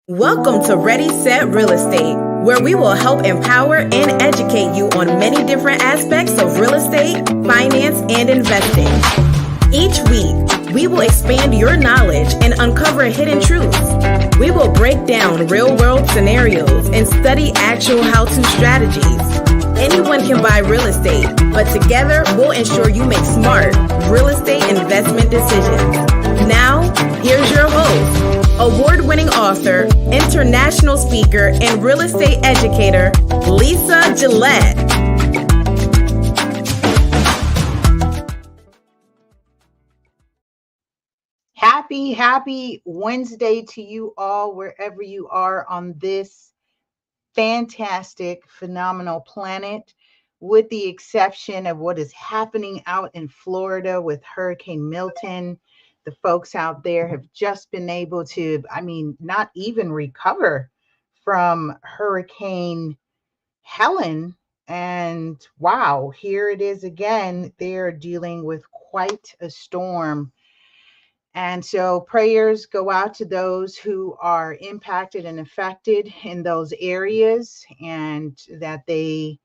Welcome to Ready, Set, Real Estate, where we will help empower and educate you on many different aspects of real estate, finance, and investing. Each week, we will expand your knowledge and uncover hidden truths. We will break down real-world scenarios and study actual how-to strategies. Anyone can buy real estate, but together we'll ensure you make smart real estate investment decisions. Now, here's your host, award-winning author, international speaker, and real estate educator, Lisa Gillett. Happy Wednesday to you all, wherever you are on this fantastic, phenomenal planet, with the exception of what is happening out in Florida with Hurricane Milton. The folks out there have just been able to, not even recover from Hurricane Helen. And wow, here it is again. They're dealing with quite a storm. And so prayers go out to those who are impacted and affected in those areas, and that they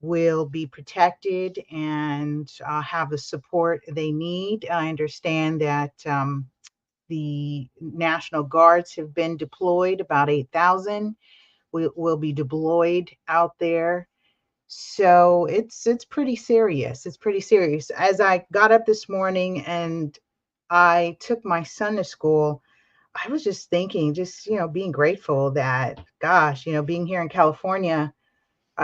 will be protected and have the support they need. I understand that the National Guards have been deployed, about 8,000 will be deployed out there. So it's pretty serious. It's pretty serious. As I got up this morning and I took my son to school, I was just thinking, being grateful that, gosh, being here in California,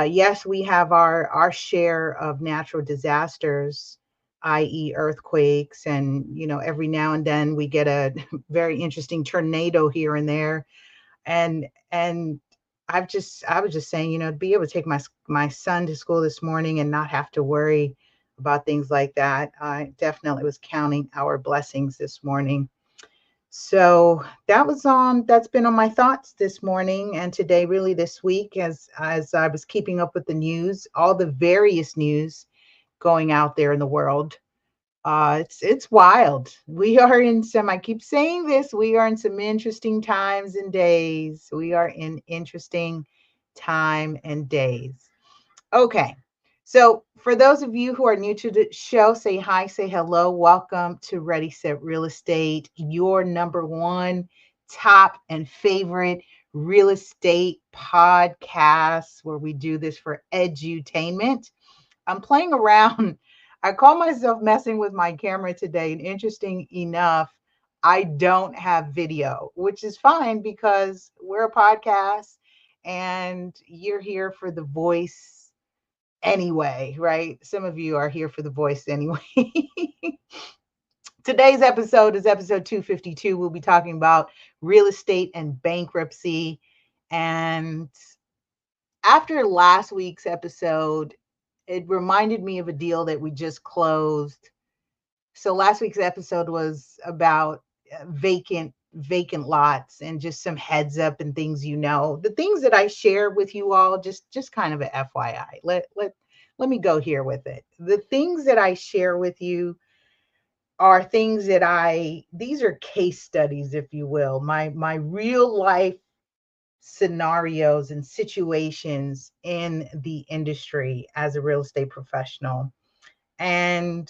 yes, we have our share of natural disasters, i.e. earthquakes. And, every now and then we get a very interesting tornado here and there. And I was just saying, to be able to take my son to school this morning and not have to worry about things like that. I definitely was counting our blessings this morning. So that's been on my thoughts this morning and today, really this week, as I was keeping up with the news, all the various news going out there in the world. It's wild. We are in I keep saying this, we are in some interesting times and days. We are in interesting time and days. Okay. So for those of you who are new to the show, say hi, say hello. Welcome to Ready, Set, Real Estate, your number one top and favorite real estate podcast, where we do this for edutainment. I'm playing around. I call myself messing with my camera today. And interesting enough, I don't have video, which is fine because we're a podcast and you're here for the voice anyway, right? Some of you are here for the voice anyway. Today's episode is episode 252. We'll be talking about real estate and bankruptcy. And after last week's episode, it reminded me of a deal that we just closed. So last week's episode was about vacant lots and just some heads up and things, the things that I share with you all, just kind of a FYI. Let me go here with it. The things that I share with you are things that these are case studies, if you will, my real life scenarios and situations in the industry as a real estate professional. And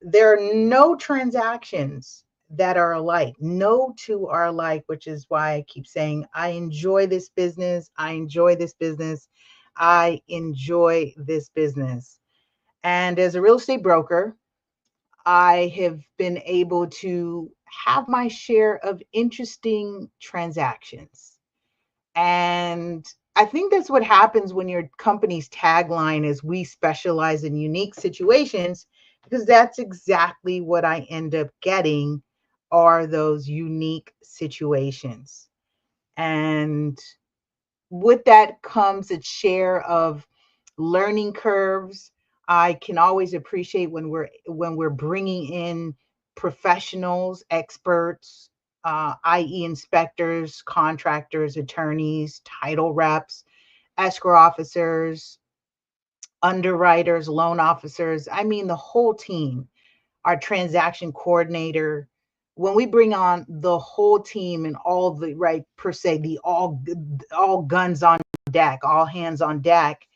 there are no transactions that are alike. No two are alike, which is why I keep saying, I enjoy this business. I enjoy this business. I enjoy this business. And as a real estate broker, I have been able to have my share of interesting transactions. And I think that's what happens when your company's tagline is "We specialize in unique situations," because that's exactly what I end up getting, are those unique situations. And with that comes a share of learning curves. I can always appreciate when we're bringing in professionals, experts, i.e. inspectors, contractors, attorneys, title reps, escrow officers, underwriters, loan officers. I mean, the whole team, our transaction coordinator. when we bring on the whole team and all the right per se, the all guns on deck, all hands on deck,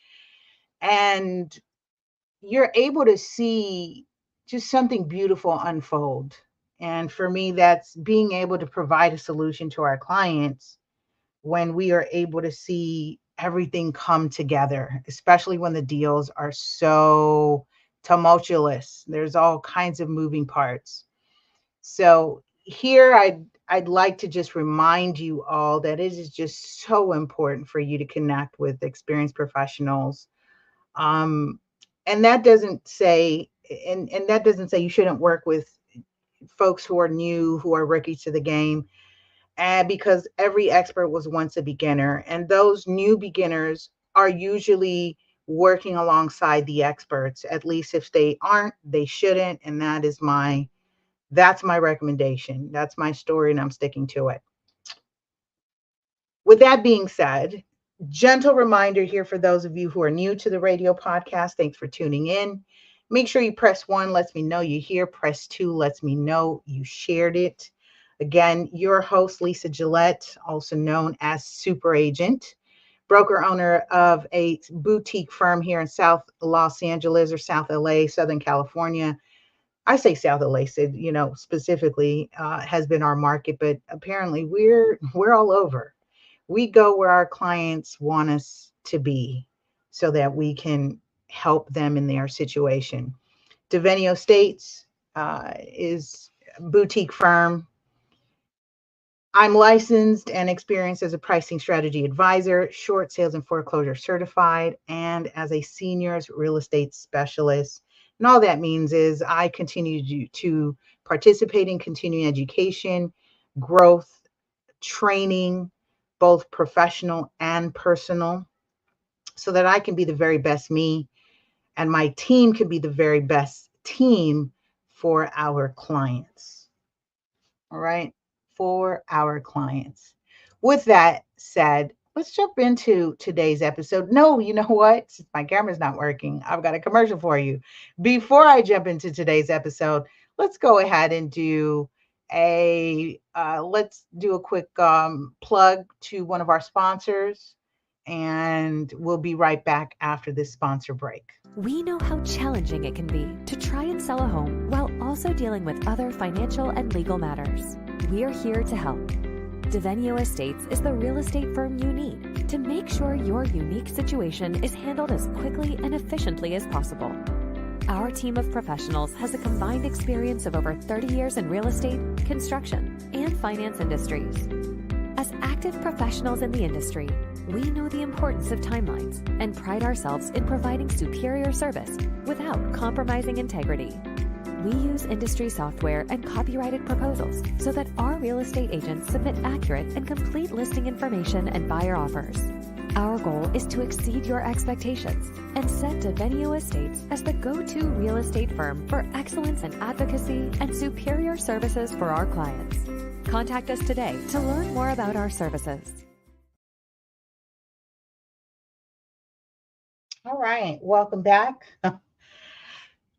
and you're able to see just something beautiful unfold. And for me, that's being able to provide a solution to our clients when we are able to see everything come together, especially when the deals are so tumultuous. There's all kinds of moving parts. So here I'd like to just remind you all that it is just so important for you to connect with experienced professionals. Um, and that doesn't say and that doesn't say you shouldn't work with folks who are new, who are rookies to the game, and because every expert was once a beginner, and those new beginners are usually working alongside the experts. At least if they aren't, they shouldn't, and that's my recommendation. That's my story, and I'm sticking to it. With that being said, gentle reminder here for those of you who are new to the radio podcast. Thanks for tuning in. Make sure you press 1, lets me know you're here. Press 2, lets me know you shared it. Again, your host, Lisa Gillett, also known as Super Agent, broker owner of a boutique firm here in South Los Angeles or South LA, Southern California. I say South LA, specifically has been our market, but apparently we're all over. We go where our clients want us to be so that we can help them in their situation. Devenio Estates is a boutique firm. I'm licensed and experienced as a pricing strategy advisor, short sales and foreclosure certified, and as a seniors real estate specialist. And all that means is I continue to participate in continuing education, growth, training, both professional and personal, so that I can be the very best me and my team can be the very best team for our clients. All right. For our clients. With that said, let's jump into today's episode. No, you know what? Since my camera's not working, I've got a commercial for you. Before I jump into today's episode, let's go ahead and do let's do a quick plug to one of our sponsors, and we'll be right back after this sponsor break. We know how challenging it can be to try and sell a home while also dealing with other financial and legal matters. We are here to help. Devenio Estates is the real estate firm you need to make sure your unique situation is handled as quickly and efficiently as possible. Our team of professionals has a combined experience of over 30 years in real estate, construction, and finance industries. As active professionals in the industry, we know the importance of timelines and pride ourselves in providing superior service without compromising integrity. We use industry software and copyrighted proposals so that our real estate agents submit accurate and complete listing information and buyer offers. Our goal is to exceed your expectations and set Devenio Estates as the go-to real estate firm for excellence in advocacy and superior services for our clients. Contact us today to learn more about our services. All right, welcome back.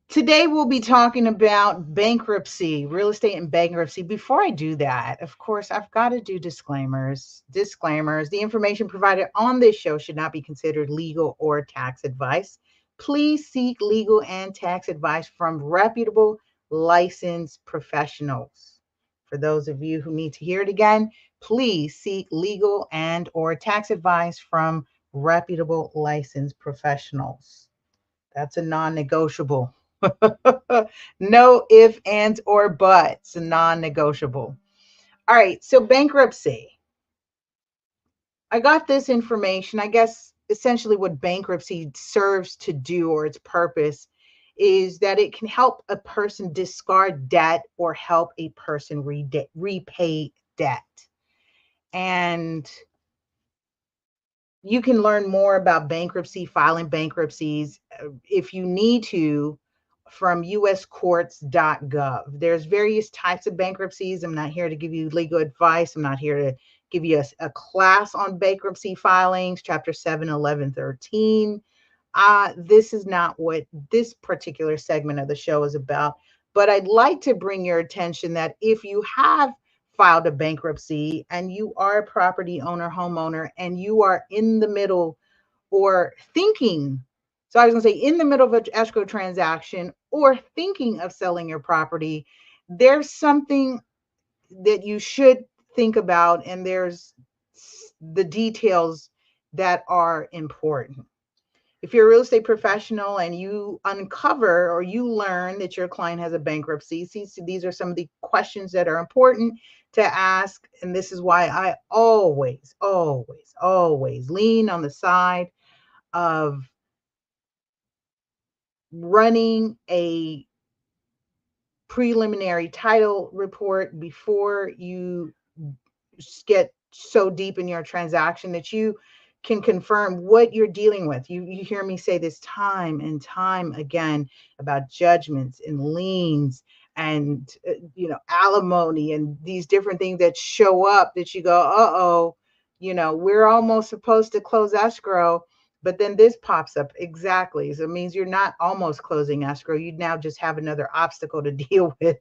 Today we'll be talking about bankruptcy, real estate and bankruptcy. Before I do that, of course, I've got to do disclaimers. Disclaimers. The information provided on this show should not be considered legal or tax advice. Please seek legal and tax advice from reputable licensed professionals. For those of you who need to hear it again, please seek legal and or tax advice from reputable licensed professionals. That's a non-negotiable. No if, ands, or buts, non-negotiable. All right, so bankruptcy. I got this information. I guess essentially what bankruptcy serves to do, or its purpose, is that it can help a person discard debt or help a person repay debt. And you can learn more about bankruptcy, filing bankruptcies, if you need to, from uscourts.gov. There's various types of bankruptcies. I'm not here to give you legal advice. I'm not here to give you a class on bankruptcy filings, chapter 7, 11, 13. This is not what this particular segment of the show is about. But I'd like to bring your attention that if you have filed a bankruptcy and you are a property owner, homeowner, and you are in the middle or thinking, so I was going to say in the middle of an escrow transaction or thinking of selling your property, there's something that you should think about, and there's the details that are important. If you're a real estate professional and you uncover or you learn that your client has a bankruptcy, see, these are some of the questions that are important to ask. And this is why I always, always, always lean on the side of running a preliminary title report before you get so deep in your transaction that you can confirm what you're dealing with. You hear me say this time and time again about judgments and liens and alimony and these different things that show up that you go, uh-oh, we're almost supposed to close escrow, but then this pops up. Exactly. So it means you're not almost closing escrow. You now just have another obstacle to deal with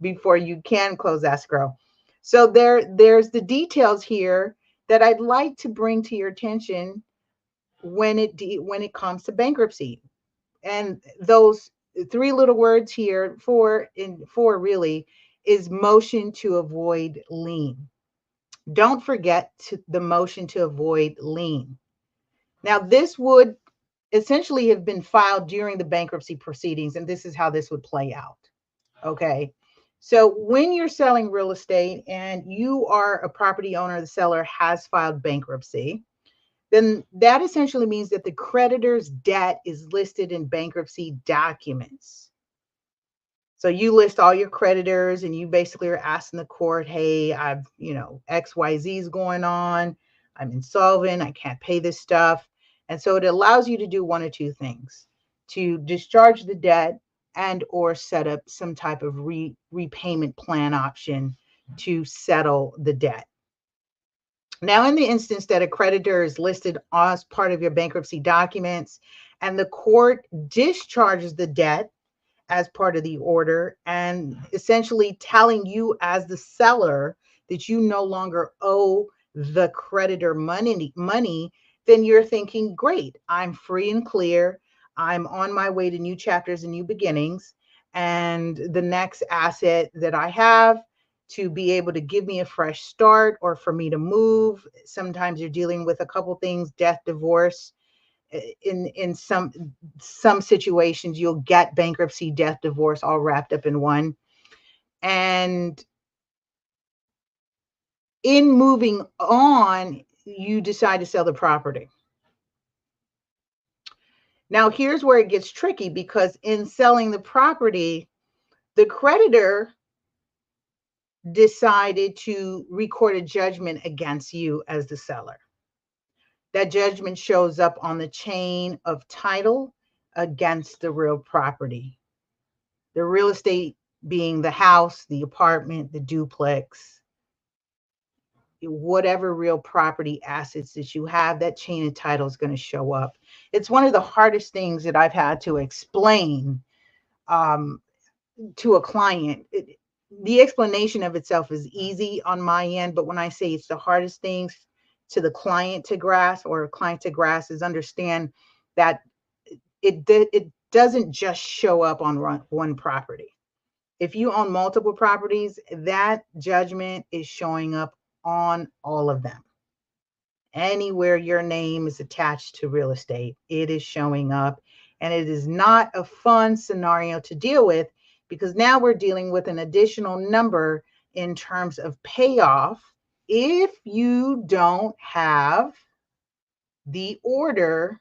before you can close escrow. So there's the details here that I'd like to bring to your attention when it comes to bankruptcy. And those three little words here, four really, is motion to avoid lien. Don't forget the motion to avoid lien. Now, this would essentially have been filed during the bankruptcy proceedings, and this is how this would play out. Okay. So when you're selling real estate and you are a property owner, the seller has filed bankruptcy, then that essentially means that the creditor's debt is listed in bankruptcy documents. So you list all your creditors and you basically are asking the court, hey, I've, XYZ is going on. I'm insolvent. I can't pay this stuff. And so it allows you to do one or two things: to discharge the debt and or set up some type of repayment plan option to settle the debt. Now, in the instance that a creditor is listed as part of your bankruptcy documents and the court discharges the debt as part of the order and essentially telling you as the seller that you no longer owe the creditor money, then you're thinking, great, I'm free and clear. I'm on my way to new chapters and new beginnings. And the next asset that I have to be able to give me a fresh start or for me to move. Sometimes you're dealing with a couple things: death, divorce. In some situations, you'll get bankruptcy, death, divorce all wrapped up in one. And in moving on, you decide to sell the property. Now, here's where it gets tricky, because in selling the property, the creditor decided to record a judgment against you as the seller. That judgment shows up on the chain of title against the real property. The real estate being the house, the apartment, the duplex, whatever real property assets that you have, that chain of title is going to show up. It's one of the hardest things that I've had to explain to a client. The explanation of itself is easy on my end, but when I say it's the hardest things to the client to grasp, or a client to grasp, is understand that it doesn't just show up on one property. If you own multiple properties, that judgment is showing up on all of them. Anywhere your name is attached to real estate, it is showing up. And it is not a fun scenario to deal with, because now we're dealing with an additional number in terms of payoff if you don't have the order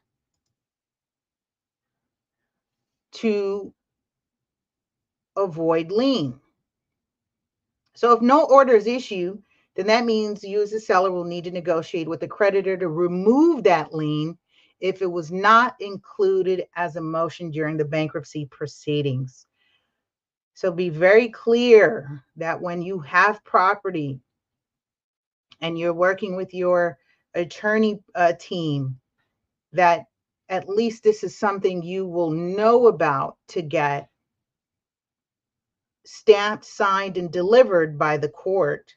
to avoid lien. So if no order is issued, then that means you as a seller will need to negotiate with the creditor to remove that lien if it was not included as a motion during the bankruptcy proceedings. So be very clear that when you have property and you're working with your attorney team, that at least this is something you will know about to get stamped, signed, and delivered by the court,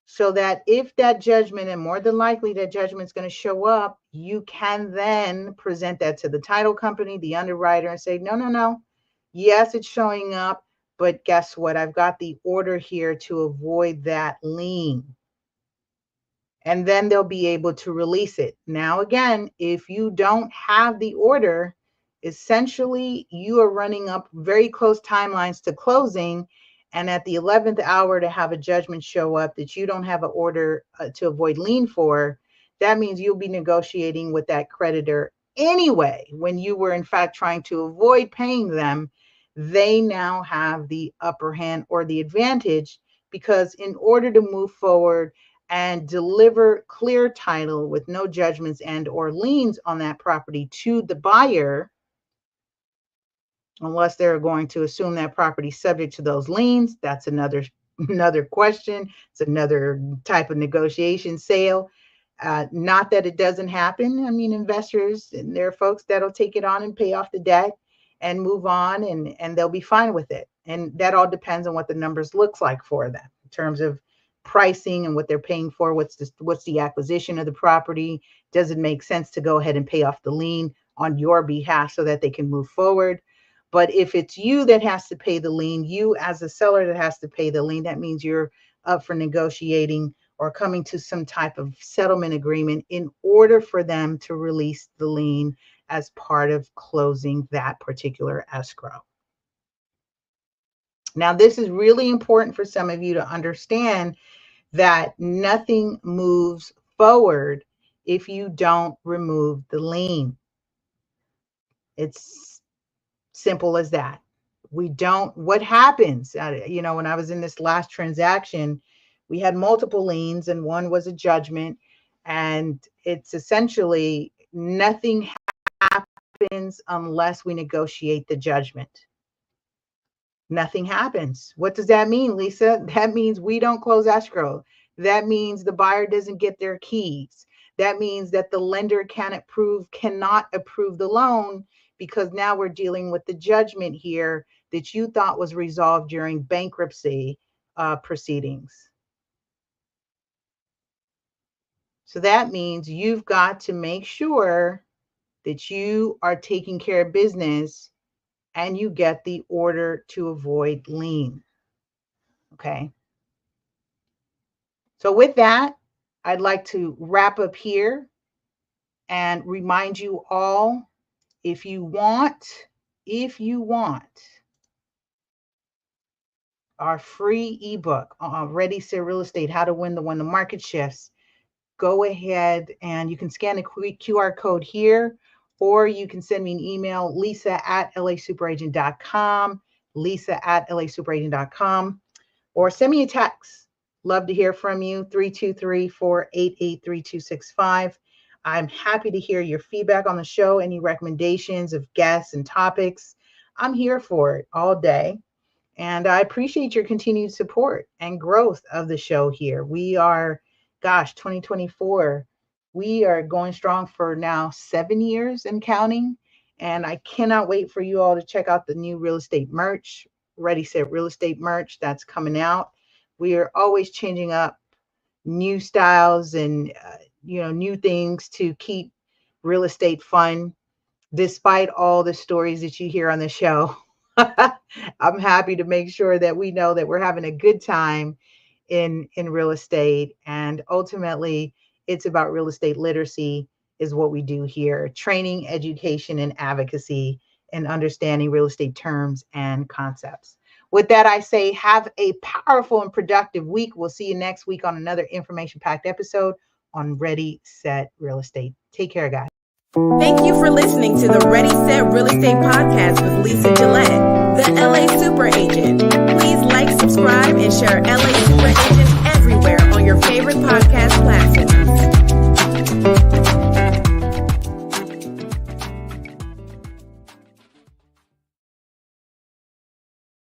so that if that judgment, and more than likely that judgment is going to show up, you can then present that to the title company, the underwriter, and say, no, yes, it's showing up, but guess what? I've got the order here to avoid that lien. And then they'll be able to release it. Now, again, if you don't have the order, essentially you are running up very close timelines to closing. And at the 11th hour to have a judgment show up that you don't have an order to avoid lien for, that means you'll be negotiating with that creditor anyway. When you were in fact trying to avoid paying them, they now have the upper hand or the advantage, because in order to move forward and deliver clear title with no judgments and or liens on that property to the buyer, unless they're going to assume that property subject to those liens, that's another question. It's another type of negotiation sale. Not that it doesn't happen. I mean, investors, and there are folks that'll take it on and pay off the debt and move on, and they'll be fine with it. And that all depends on what the numbers looks like for them in terms of pricing and what they're paying for. What's the acquisition of the property? Does it make sense to go ahead and pay off the lien on your behalf so that they can move forward? But if it's you that has to pay the lien, you as a seller that has to pay the lien, that means you're up for negotiating or coming to some type of settlement agreement in order for them to release the lien as part of closing that particular escrow. Now, this is really important for some of you to understand, that nothing moves forward if you don't remove the lien. It's simple as that. What happens, when I was in this last transaction, we had multiple liens and one was a judgment, and it's essentially nothing happens unless we negotiate the judgment. Nothing happens. What does that mean, Lisa? That means we don't close escrow. That means the buyer doesn't get their keys. That means that the lender cannot approve the loan, because now we're dealing with the judgment here that you thought was resolved during bankruptcy proceedings. So that means you've got to make sure that you are taking care of business and you get the order to avoid lien. Okay. So with that, I'd like to wrap up here and remind you all, if you want our free ebook, Ready, Set, Real Estate, How to Win When the Market Shifts, go ahead and you can scan the QR code here, or you can send me an email, lisa@lasuperagent.com, lisa@lasuperagent.com, or send me a text. Love to hear from you, 323-488-3265. I'm happy to hear your feedback on the show, any recommendations of guests and topics. I'm here for it all day. And I appreciate your continued support and growth of the show here. We are, 2024. We are going strong for now 7 years and counting. And I cannot wait for you all to check out the new real estate merch, Ready, Set, Real Estate merch that's coming out. We are always changing up new styles and new things to keep real estate fun, despite all the stories that you hear on the show. I'm happy to make sure that we know that we're having a good time in real estate. And ultimately, it's about real estate literacy is what we do here. Training, education, and advocacy, and understanding real estate terms and concepts. With that, I say have a powerful and productive week. We'll see you next week on another information-packed episode on Ready, Set, Real Estate. Take care, guys. Thank you for listening to the Ready, Set, Real Estate podcast with Lisa Gillett, the LA Super Agent. Please like, subscribe, and share LA Super Agent everywhere on your favorite